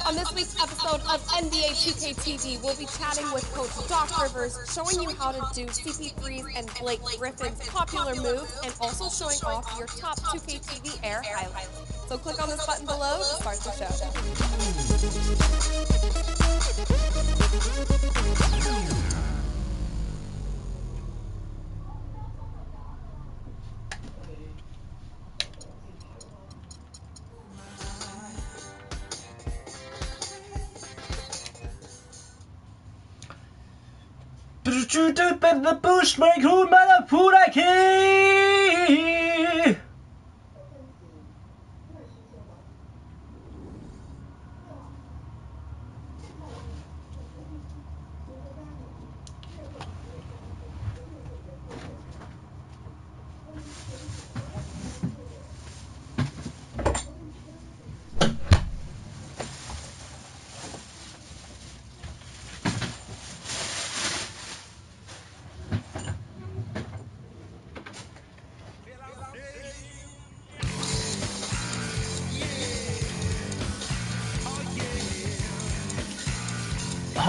On this week's episode of NBA 2K we'll be chatting with Coach Doc Rivers, showing you how to do CP3's and Blake Griffin's popular moves, and also showing off your top 2K Air highlights. So click on this button below to start the show. The bush make who matter put I key.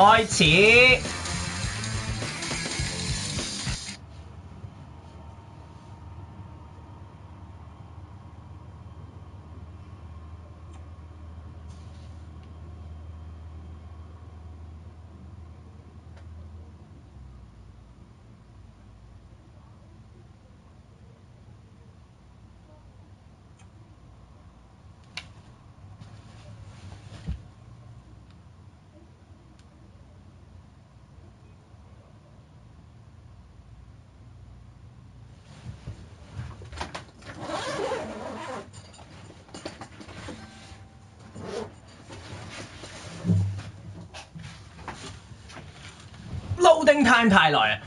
開始。loading time 太耐啊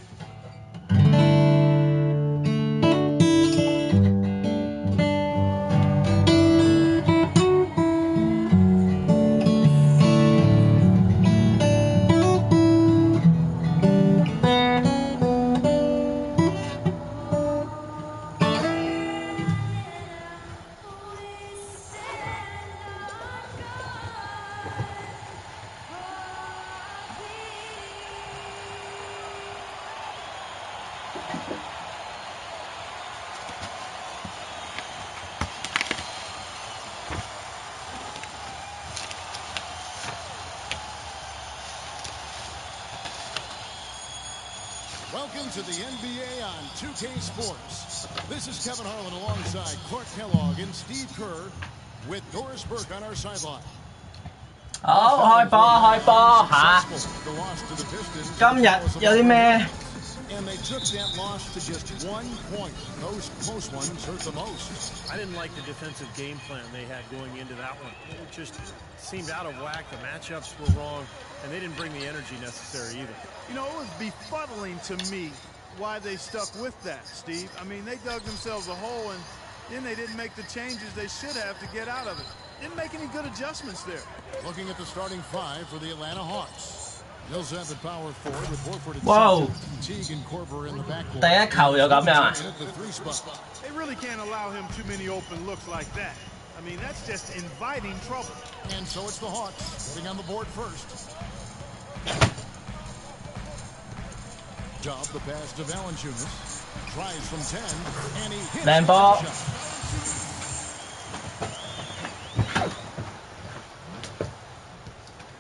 ！Welcome to the NBA on 2K Sports. This is Kevin Harlan alongside Clark Kellogg and Steve Kerr with Doris Burke on our sideline. 好，開波嚇！今日有啲咩？ And they took that loss to just 1 point. Those close ones hurt the most. I didn't like the defensive game plan they had going into that one. It just seemed out of whack. The matchups were wrong, and they didn't bring the energy necessary either. You know, it was befuddling to me why they stuck with that, Steve. I mean, they dug themselves a hole, and then they didn't make the changes they should have to get out of it. Didn't make any good adjustments there. Looking at the starting five for the Atlanta Hawks. Millsap at power forward with Horford and Teague and Korver in the backcourt. 第一球就咁樣啊！ They really can't allow him too many open looks like that. I mean, that's just inviting trouble. And so it's the Hawks getting on the board first. Job the pass to Valanciunas. Tries from 10, and he hits the shot.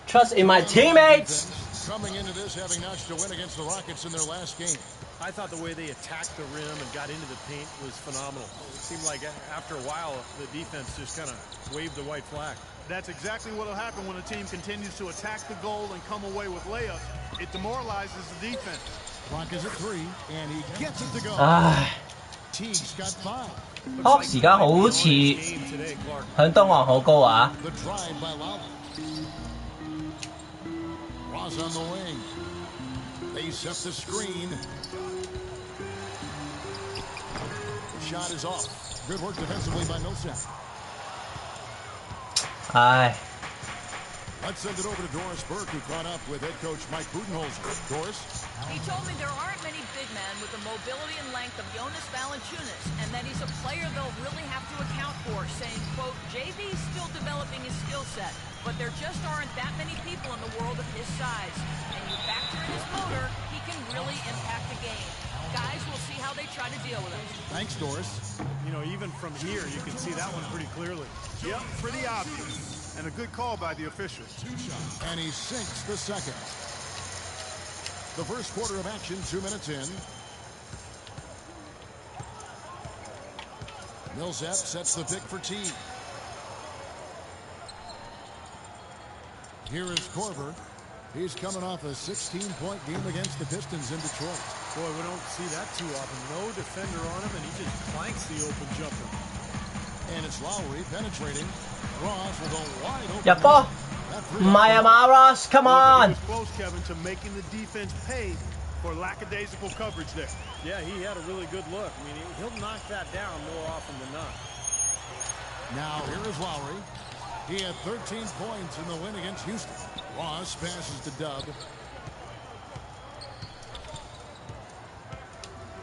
Trust in my teammates. Coming into this, having notched a win against the Rockets in their last game. I thought the way they attacked the rim and got into the paint was phenomenal. It seemed like after a while, the defense just kind of waved the white flag. That's exactly what will happen when a team continues to attack the goal and come away with layups. It demoralizes the defense. Clock is at 3, and he gets it to go. Teague's got 5. Hawks 而家好似響東岸好高啊！ The drive by Lala. Ross on the wing. They set the screen. Shot is off. Good work defensively by Millsap. Let's send it over to Doris Burke, who caught up with head coach Mike Budenholzer. Doris? He told me there aren't many big man with the mobility and length of Jonas Valanciunas, and that he's a player they'll really have to account for, saying, quote, JV's still developing his skill set, but there just aren't that many people in the world of his size. And you factor in his motor, he can really impact the game. Guys, we'll see how they try to deal with him. Thanks, Doris. You know, even from here, you can see that one pretty clearly. Yep, pretty obvious. And a good call by the official. And he sinks the second. The first quarter of action, 2 minutes in. Millsap sets the pick for T. Here is Korver. He's coming off a 16-point game against the Pistons in Detroit. Boy, we don't see that too often. No defender on him, and he just clanks the open jumper. And it's Lowry penetrating. Ross with a wide open. 入波，唔係啊嘛 ，Ross， come He on！ was close, Kevin, to making the defense pay for lackadaisical coverage there. Yeah, he had a really good look. I mean, he'll knock that down more often than not. Now here is Lowry. He had 13 points in the win against Houston. Ross passes to Dub.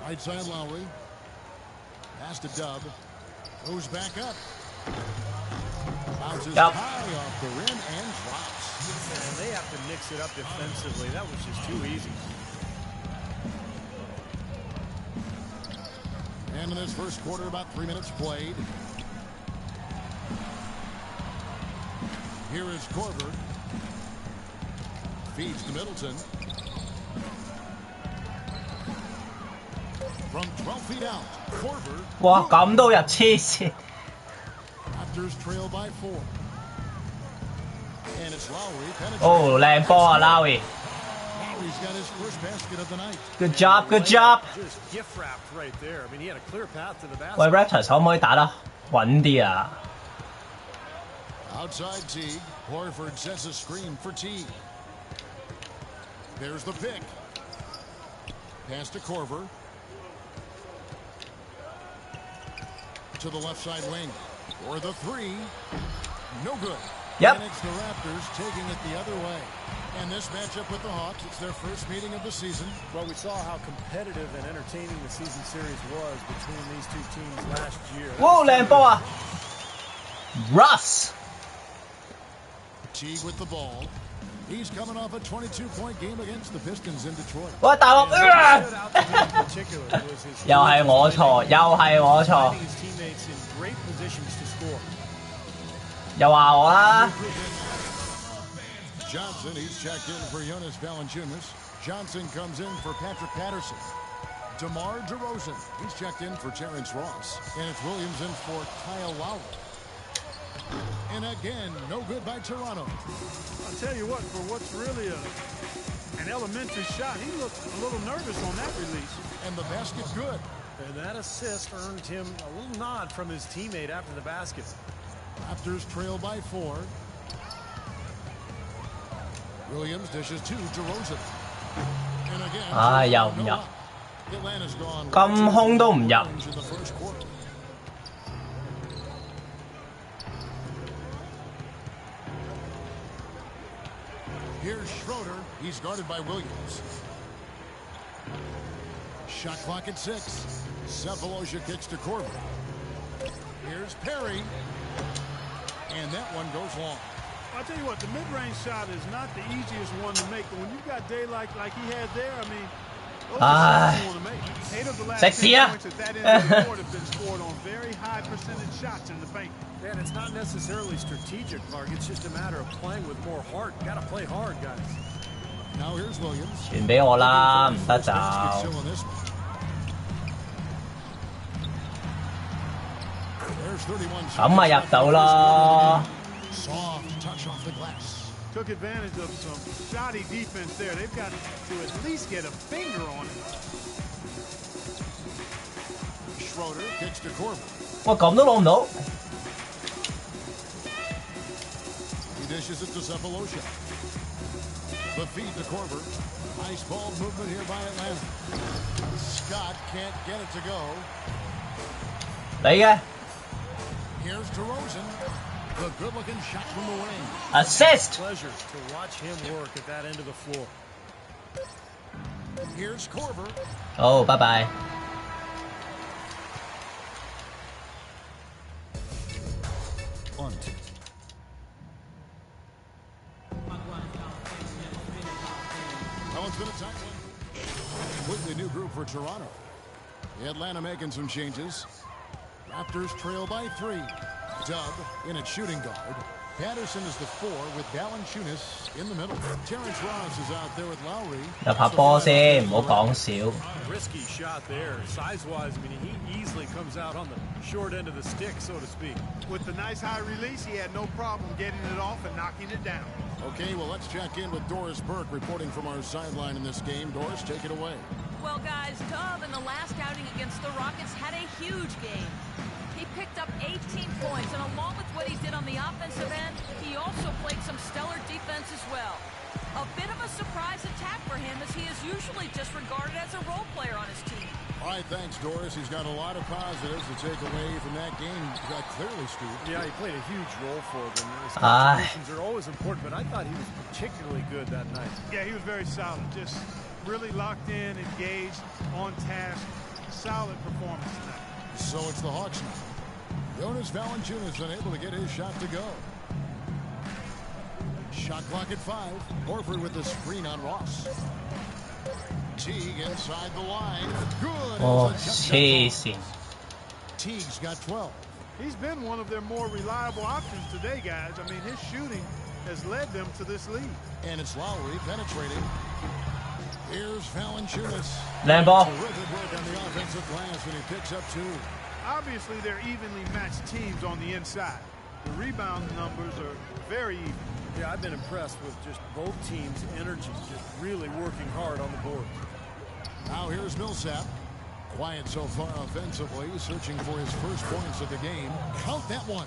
Right side Lowry. Pass to Dub. Goes back up. Bounces high off the rim and drops. And they have to mix it up defensively. That was just too easy. And in this first quarter, about 3 minutes played. Here is Korver. Feeds to Middleton. From 12 feet out, Korver. 哇，咁都入黐線！ Raptors trail by 4. And it's Lowry penetrating. 哦，靚波啊 ，Lowry！ Lowry's got his first basket of the night. Good job, good job！ Just gift wrapped right there. I mean, he had a clear path to the basket. 喂 ，Raptors 可唔可以打得穩啲啊？ Outside Teague. Horford sets a screen for Teague. There's the pick. Pass to Korver. To the left side wing. Or the three. No good. Yep. And it's the Raptors taking it the other way. And this matchup with the Hawks, it's their first meeting of the season. Well, we saw how competitive and entertaining the season series was between these two teams last year. 哇，靚波啊 ！Russ！ Teague with the ball. He's coming off a 22-point game against the Pistons in Detroit. 喂，大鑊！ 又 又 係我錯，又係我錯，又話我啦！ Johnson, he's checked in for Jonas Valanciunas. Johnson comes in for Patrick Patterson. DeMar DeRozan, he's checked in for Terrence Ross. And it's Williams in for Kyle Lowry. And again, no good by Toronto. I'll tell you what, for what's really an elementary shot, he looked a little nervous on that release. And the basket good. And that assist earned him a little nod from his teammate after the basket. Raptors trail by 4. Williams dishes to DeRozan. And again, 唉，又唔入， Atlanta's gone 咁空都唔入。 in the first quarter. Here's Schroeder. He's guarded by Williams. Shot clock at 6. Cephalosha kicks to Korver. Here's Perry. And that one goes long. I'll tell you what, the mid-range shot is not the easiest one to make, but when you've got daylight like he had there, I mean, those are shots you want to make. 8 of the last 10 points at that end of the court have been scored on very high percentage shots in the paint. And it's not necessarily strategic, Clark. It's just a matter of playing with more heart. You got to play hard, guys. Now here's Williams. 傳俾我啦，唔得就。 咁咪入到咯。 Soft touch off the glass. Took advantage of some shoddy defense there. They've got to at least get a finger on it. Schroeder kicks to Korver. 哇，咁都攞唔到。 He dishes it to Cephalosha. The feed to Korver. Nice ball movement here by Atlanta. Scott can't get it to go. 你嘅 Here's DeRozan. The good-looking shot from the wing. assist。 Pleasure to watch him work at that end of the floor. Here's Korver. 好，拜拜。Well, it's been a tight one. Completely new group for Toronto. Atlanta making some changes. Raptors trail by 3. Dub in at shooting guard. Patterson is the 4 with Valanciunas in the middle. Terrence Ross is out there with Lowry. 入下波先，唔好講少。 Risky shot there. Size-wise, I mean, he easily comes out on the short end of the stick, so to speak. With the nice high release, he had no problem getting it off and knocking it down. Okay, well, let's check in with Doris Burke reporting from our sideline in this game. Doris, take it away. Well, guys, Dub in the last outing against the Rockets had a huge game. He picked up 18 points, and along with what he did on the offensive end, he also played some stellar defense as well. A bit of a surprise attack for him, as he is usually just regarded as a role player on his team. All right, thanks, Doris. He's got a lot of positives to take away from that game. Clearly, Steve. Yeah, he played a huge role for them. His contributions are always important, but I thought he was particularly good that night. Yeah, he was very solid. Just really locked in, engaged, on task. Solid performance tonight. So it's the Hawks now. Jonas Valanciunas unable to get his shot to go. Shot clock at 5. Horford with the screen on Ross. Teague inside the line. Good. 哦，黐線。 Teague's got 12. He's been one of their more reliable options today, guys. I mean, his shooting has led them to this lead. And it's Lowry penetrating. Here's Valanciunas. 靚波。 Terrific work on the offensive glass, and he picks up 2. Obviously, they're evenly matched teams on the inside. The rebound numbers are very even. Yeah, I've been impressed with just both teams' energy, just really working hard on the board. Now here's Millsap. Quiet so far offensively, searching for his first points of the game. Count that one.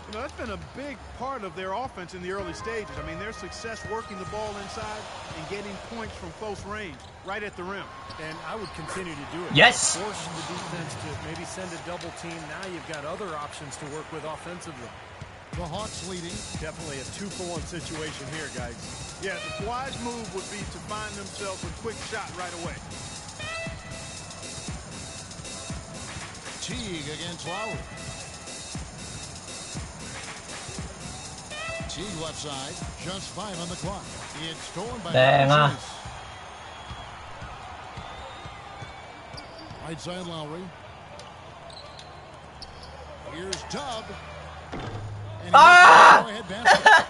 You know, that's been a big part of their offense in the early stages. I mean, their success working the ball inside and getting points from close range, right at the rim. And I would continue to do it. Yes. Force the defense to maybe send a double team. Now you've got other options to work with offensively. The Hawks leading. Definitely a 2-for-1 situation here, guys. Yeah, the wise move would be to find themselves a quick shot right away. Teague against Lowry. Teague left side, just 5 on the clock. It's stolen by Valanciunas. Right side Lowry. Here's Dub. And Ah! ahead basket.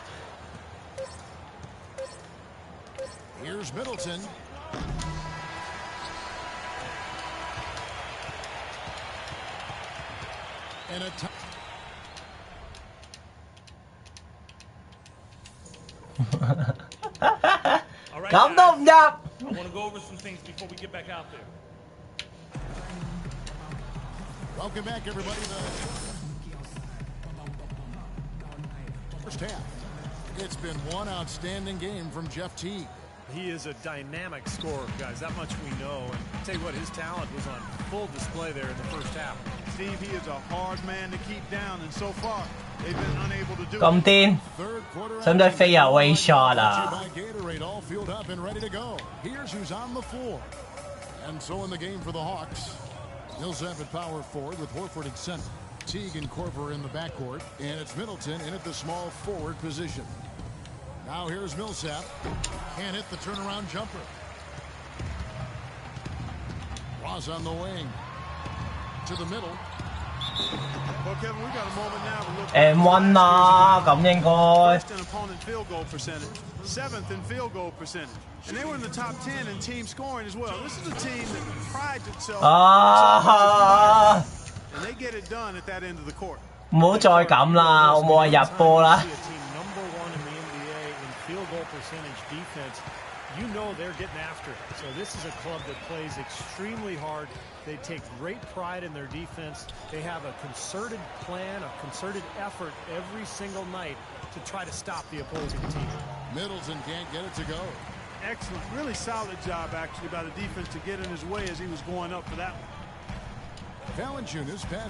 Here's Middleton. And a All right, 咁都唔入。 I want to go over some things before we get back out there. Welcome back, everybody. The first half. It's been one outstanding game from Jeff Teague. He is a dynamic scorer, guys. That much we know. And I'll tell you what, his talent was on full display there in the first half. Steve, he is a hard man to keep down, and so far, they've been unable to do 咁 it. 癲， Third quarter 使唔使飛入 way shot 啊？ by Gatorade, all filled up and ready to go. Here's who's on the floor. And so in the game for the Hawks, Millsap at power forward with Horford at center. Teague and Korver in the backcourt, and it's Middleton in at the small forward position. Now here's Millsap. Can't hit the turnaround jumper. Ross on the wing. To the middle. Well, Kevin, we got a moment now to look M1 啦，咁應該。 first in opponent field goal percentage, 7th in field goal percentage. And they were in the top 10 in team scoring as well. This is a team that prides itself 啊！ and they get it done at that end of the court. 唔好再咁啦，好冇啊入波啦！ See a team number 1 in the NBA in field goal percentage defense. You know they're getting after it. So this is a club that plays extremely hard. They take great pride in their defense. They have a concerted plan, a concerted effort every single night to try to stop the opposing team. Middleton can't get it to go. Excellent, really solid job actually by the defense to get in his way as he was going up for that one. Valanciunas pass.